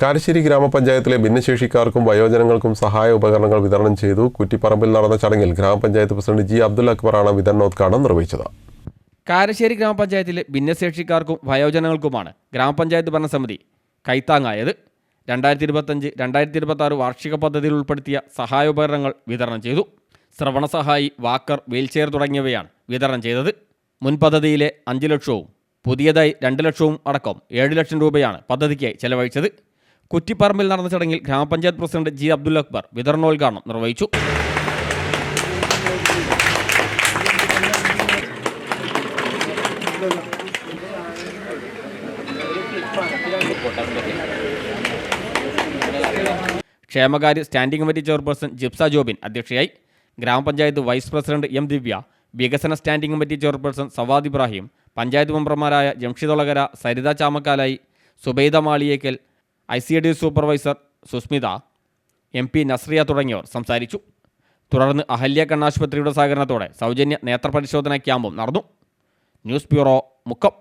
കാരശ്ശേരി ഗ്രാമപഞ്ചായത്തിലെ ഭിന്നശേഷിക്കാർക്കും വയോജനങ്ങൾക്കും സഹായ ഉപകരണങ്ങൾ വിതരണം ചെയ്തു. കുറ്റിപ്പറമ്പിൽ നടന്ന ചടങ്ങിൽ ഗ്രാമപഞ്ചായത്ത് പ്രസിഡന്റ് ജി അബ്ദുൽ അക്ബറാണ് വിതരണോദ്ഘാടനം നിർവഹിച്ചത്. കാരശ്ശേരി ഗ്രാമപഞ്ചായത്തിലെ ഭിന്നശേഷിക്കാർക്കും വയോജനങ്ങൾക്കുമാണ് ഗ്രാമപഞ്ചായത്ത് ഭരണസമിതി കൈത്താങ്ങായത്. 2025-2026 വാർഷിക പദ്ധതിയിൽ ഉൾപ്പെടുത്തിയ സഹായോപകരണങ്ങൾ വിതരണം ചെയ്തു. ശ്രവണ സഹായി, വാക്കർ, വീൽചെയർ തുടങ്ങിയവയാണ് വിതരണം ചെയ്തത്. മുൻ പദ്ധതിയിലെ 5 ലക്ഷവും പുതിയതായി 2 ലക്ഷവും അടക്കം 7 ലക്ഷം രൂപയാണ് പദ്ധതിക്കായി ചെലവഴിച്ചത്. കുറ്റിപ്പറമ്പിൽ നടന്ന ചടങ്ങിൽ ഗ്രാമപഞ്ചായത്ത് പ്രസിഡന്റ് ജി അബ്ദുൽ അക്ബർ വിതരണോദ്ഘാടനം നിർവഹിച്ചു. ക്ഷേമകാര്യ standing committee chairperson Jipsa Jobin അധ്യക്ഷയായി. ഗ്രാമപഞ്ചായത്ത് വൈസ് പ്രസിഡന്റ് എം ദിവ്യ, വികസന standing committee chairperson Sawad Ibrahim, panchayat മെമ്പർമാരായ Jamshid Olakara, Saritha Chamakkalayi, Zubaida Maliyekkal, ICD supervisor Sushmitha, MP Nazriya തുടങ്ങിയവർ സംസാരിച്ചു. തുടർന്ന് അഹല്യ കണ്ണാശുപത്രിയുടെ സഹകരണത്തോടെ സൗജന്യ നേത്രപരിശോധനാ ക്യാമ്പും നടന്നു. News bureau, Mukkam.